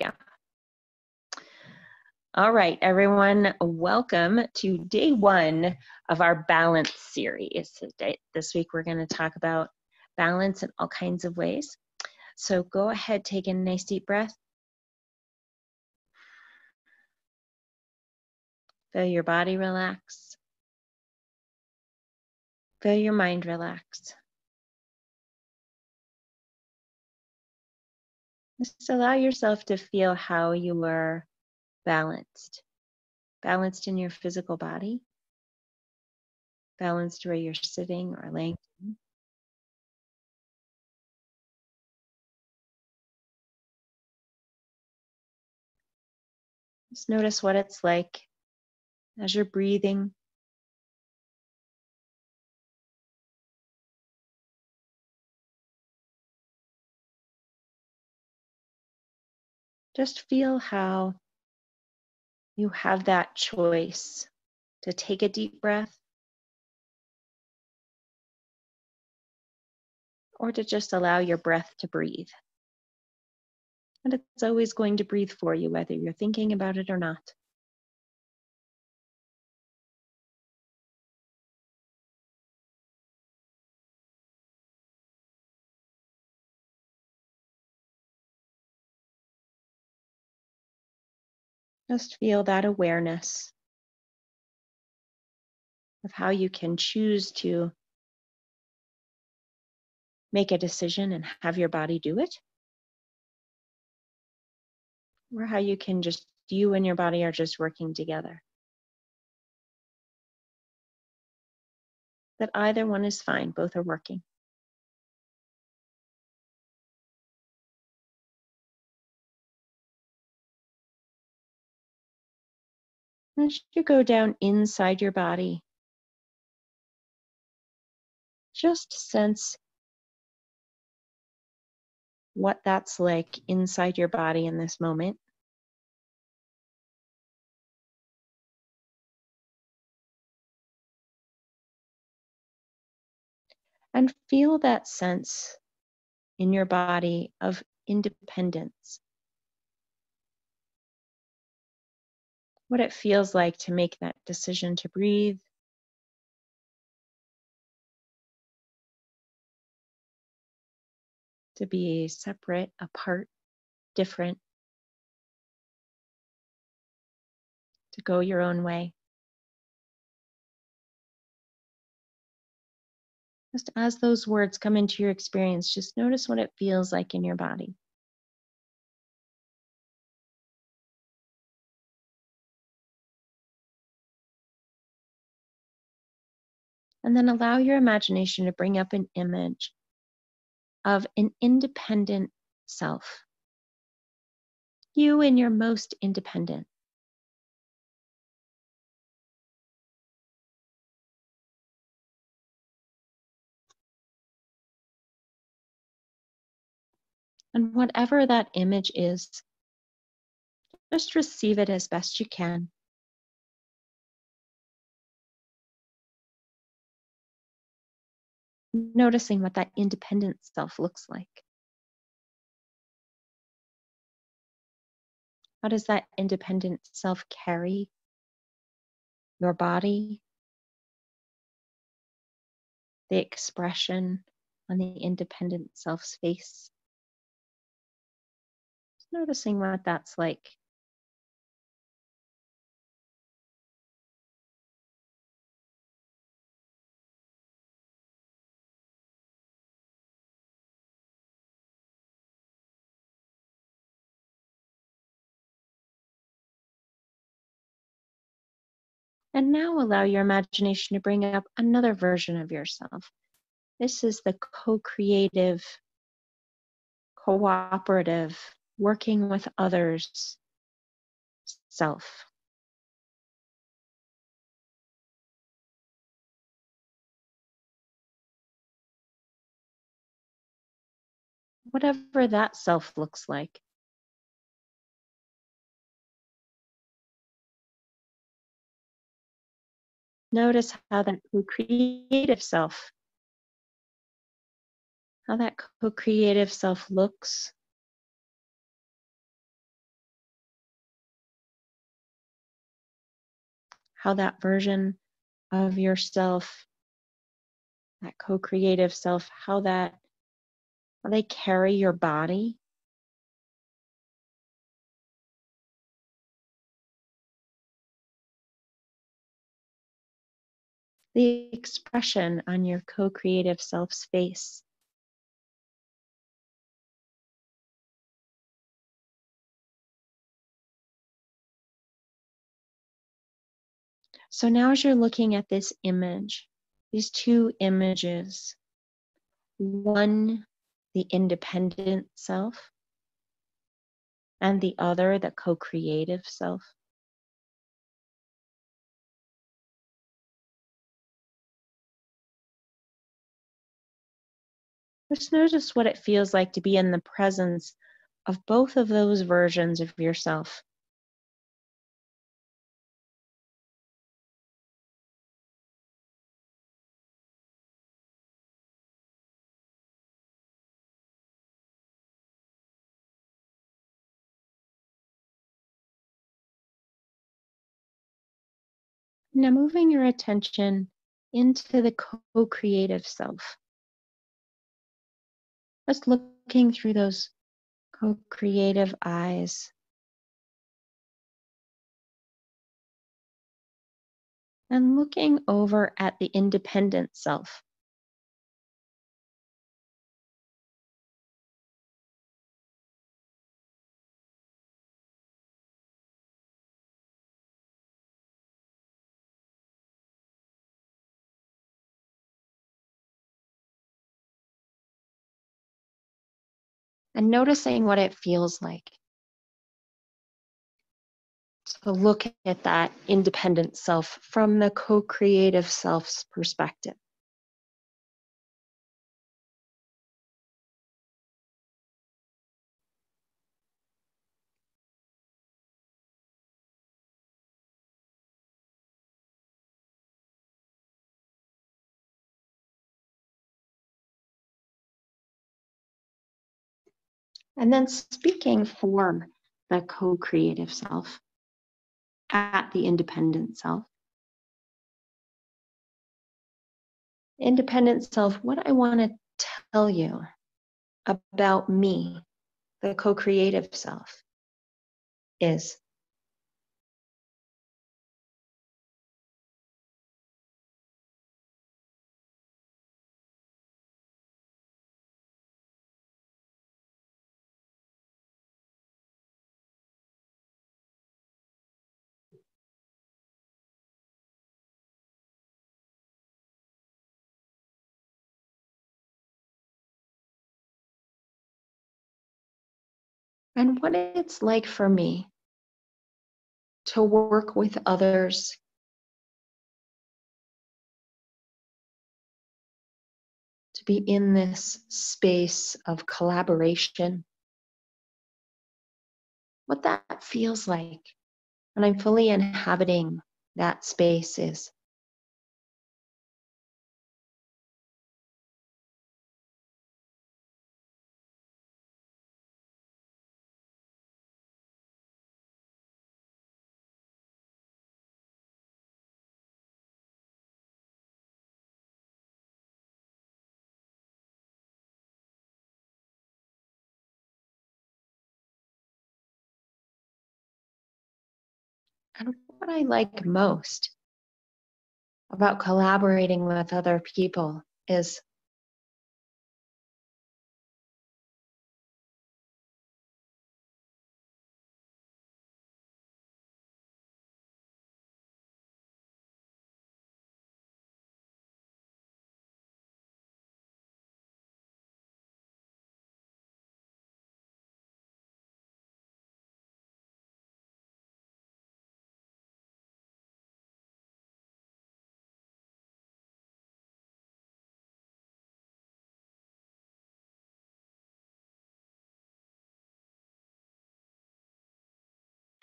go. All right, everyone, welcome to day one of our balance series. This week, we're going to talk about balance in all kinds of ways. So go ahead, take a nice deep breath. Feel your body relax. Feel your mind relax. Just allow yourself to feel how you are balanced. Balanced in your physical body. Balanced where you're sitting or laying down. Just notice what it's like as you're breathing. Just feel how you have that choice to take a deep breath or to just allow your breath to breathe. And it's always going to breathe for you, whether you're thinking about it or not. Just feel that awareness of how you can choose to make a decision and have your body do it, or how you can just, you and your body are just working together. That either one is fine, both are working. As you go down inside your body, just sense what that's like inside your body in this moment. And feel that sense in your body of independence. What it feels like to make that decision to breathe, to be separate, apart, different, to go your own way. Just as those words come into your experience, just notice what it feels like in your body. And then allow your imagination to bring up an image of an independent self. You in your most independent. And whatever that image is, just receive it as best you can. Noticing what that independent self looks like. How does that independent self carry your body? The expression on the independent self's face. Just noticing what that's like. And now allow your imagination to bring up another version of yourself. This is the co-creative, cooperative, working with others self. Whatever that self looks like. Notice how that co-creative self, how that co-creative self looks, how that version of yourself, that co-creative self, how they carry your body. The expression on your co-creative self's face. So now as you're looking at this image, these two images, one, the independent self, and the other, the co-creative self. Just notice what it feels like to be in the presence of both of those versions of yourself. Now moving your attention into the co-creative self. Just looking through those co-creative eyes and looking over at the independent self. And noticing what it feels like to look at that independent self from the co-creative self's perspective. And then speaking for the co-creative self at the independent self. Independent self, what I want to tell you about me, the co-creative self, is and what it's like for me to work with others to be in this space of collaboration, what that feels like when I'm fully inhabiting that space is. And what I like most about collaborating with other people is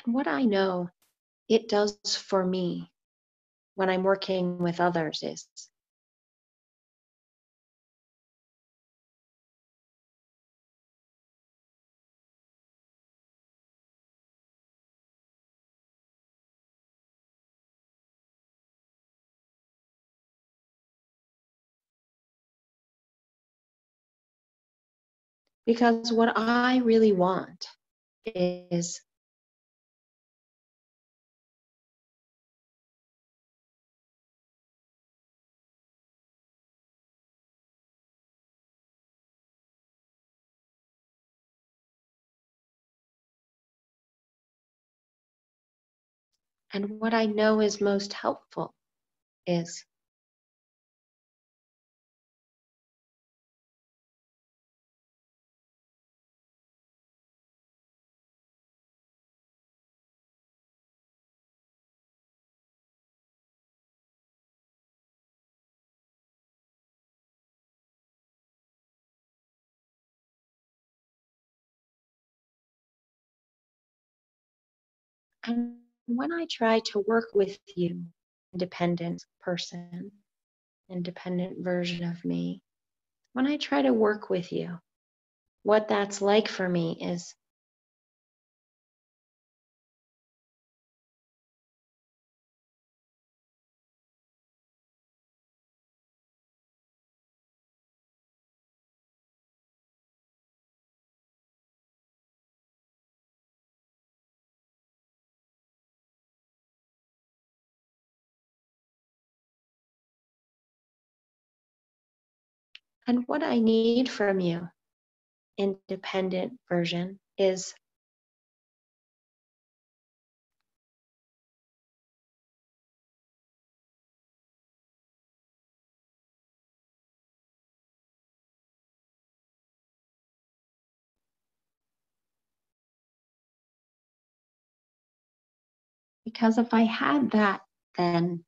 and what I know it does for me when I'm working with others is Because what I really want is and what I know is most helpful is and when I try to work with you, independent person, independent version of me, when I try to work with you, what that's like for me is and what I need from you, independent version, is because if I had that, then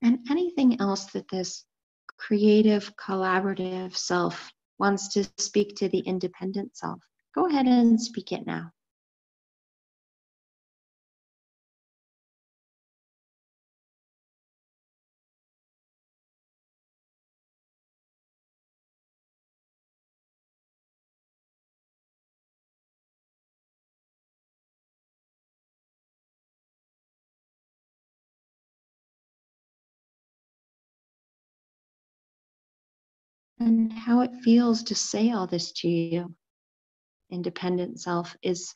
and anything else that this creative, collaborative self wants to speak to the independent self, go ahead and speak it now. And how it feels to say all this to you, independent self, is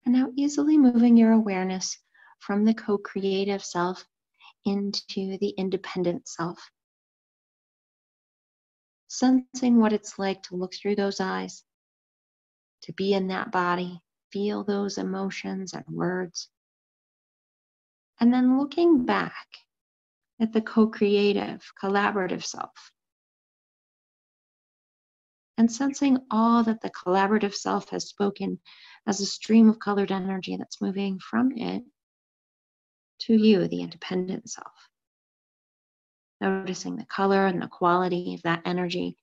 and now easily moving your awareness from the co-creative self into the independent self, sensing what it's like to look through those eyes, to be in that body, feel those emotions and words, and then looking back at the co-creative, collaborative self, and sensing all that the collaborative self has spoken as a stream of colored energy that's moving from it to you, the independent self. Noticing the color and the quality of that energy,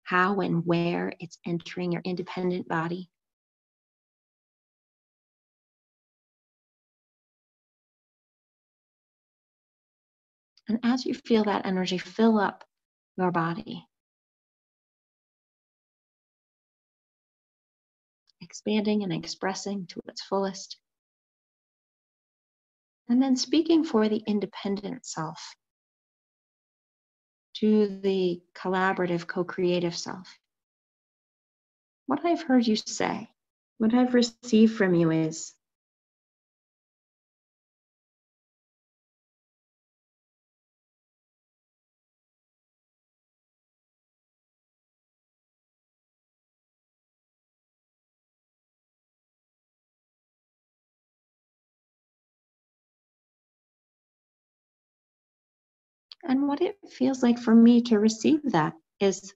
how and where it's entering your independent body. And as you feel that energy fill up your body, expanding and expressing to its fullest, and then speaking for the independent self to the collaborative, co-creative self. What I've heard you say, what I've received from you is, and what it feels like for me to receive that is,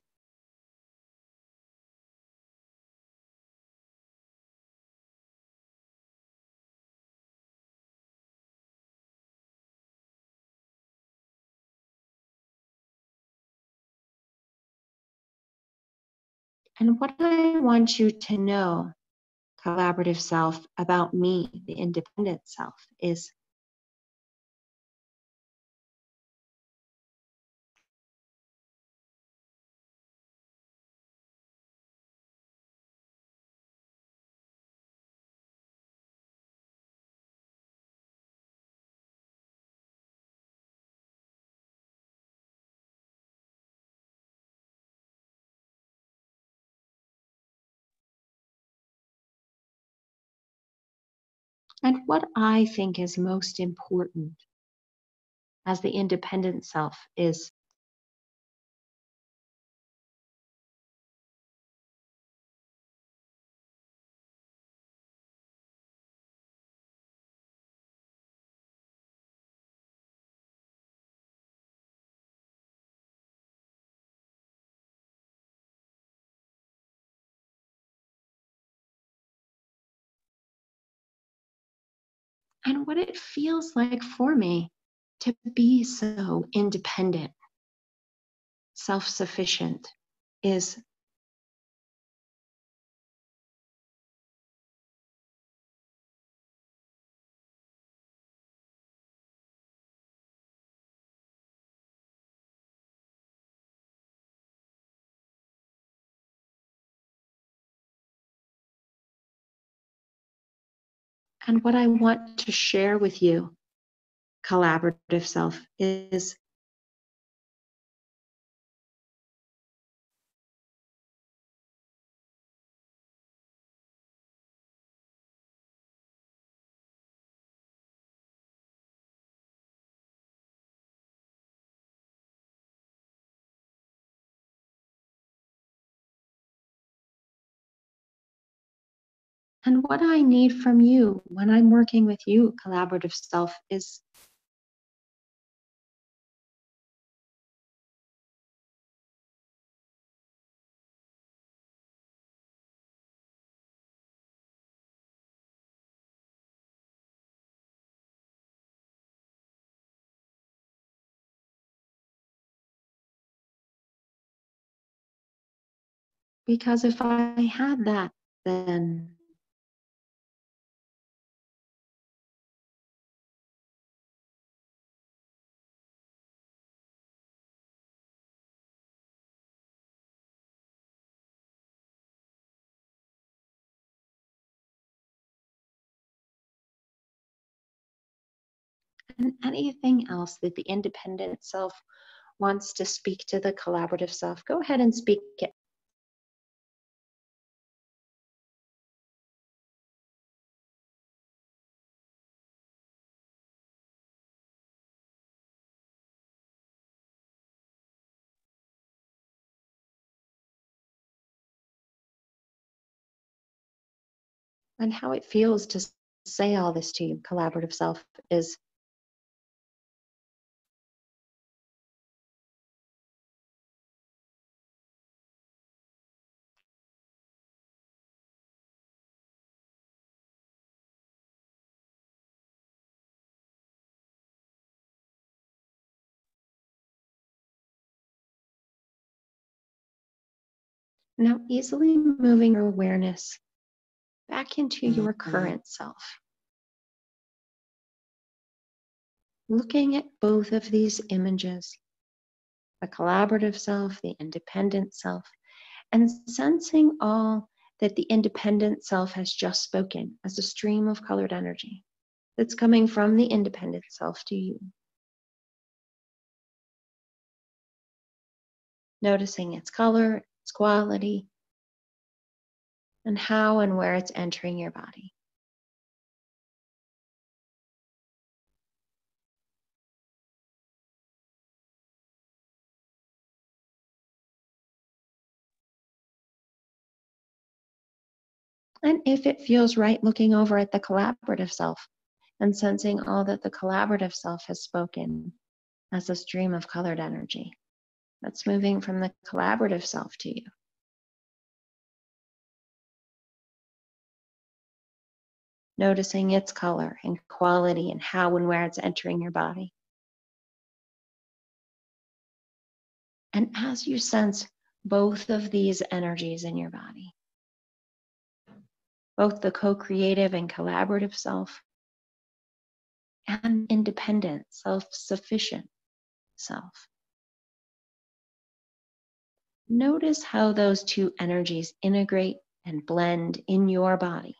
And what I want you to know, collaborative self, about me, the independent self, is and what I think is most important as the independent self is and what it feels like for me to be so independent, self-sufficient is and what I want to share with you, collaborative self, is and what I need from you when I'm working with you, collaborative self, is because if I had that, then and anything else that the independent self wants to speak to the collaborative self, go ahead and speak it. And how it feels to say all this to you, collaborative self, is now easily moving your awareness back into your current self. Looking at both of these images, the collaborative self, the independent self, and sensing all that the independent self has just spoken as a stream of colored energy that's coming from the independent self to you. Noticing its color, its quality, and how and where it's entering your body. And if it feels right, looking over at the collaborative self and sensing all that the collaborative self has spoken as a stream of colored energy that's moving from the collaborative self to you. Noticing its color and quality and how and where it's entering your body. And as you sense both of these energies in your body, both the co-creative and collaborative self and independent, self-sufficient self. Notice how those two energies integrate and blend in your body.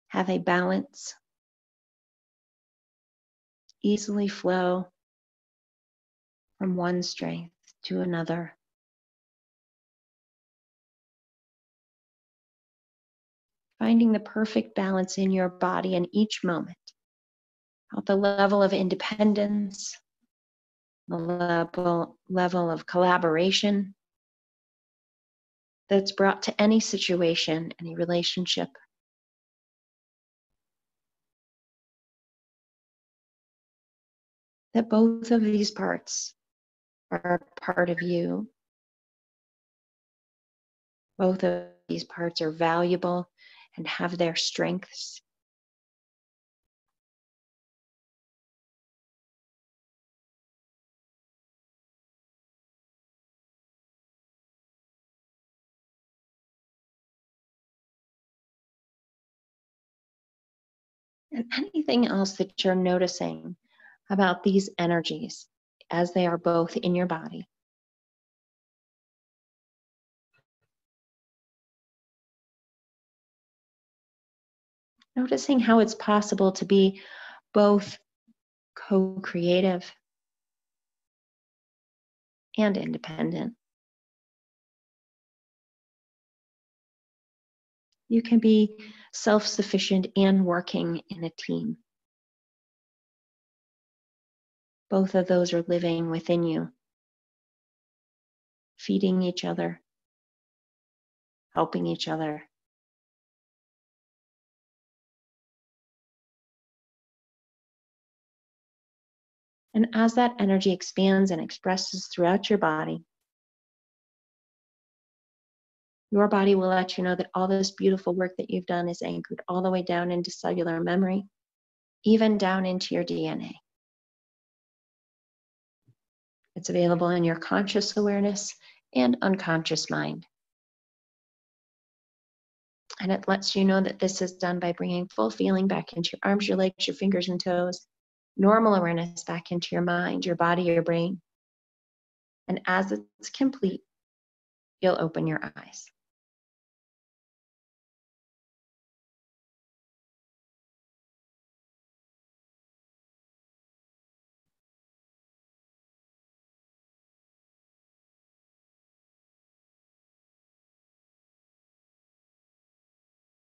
Have a balance, easily flow from one strength to another. Finding the perfect balance in your body in each moment. At the level of independence, the level of collaboration that's brought to any situation, any relationship. That both of these parts are a part of you. Both of these parts are valuable and have their strengths. And anything else that you're noticing about these energies as they are both in your body. Noticing how it's possible to be both co-creative and independent. You can be self-sufficient and working in a team. Both of those are living within you, feeding each other, helping each other. And as that energy expands and expresses throughout your body will let you know that all this beautiful work that you've done is anchored all the way down into cellular memory, even down into your DNA. It's available in your conscious awareness and unconscious mind. And it lets you know that this is done by bringing full feeling back into your arms, your legs, your fingers and toes, normal awareness back into your mind, your body, your brain. And as it's complete, you'll open your eyes.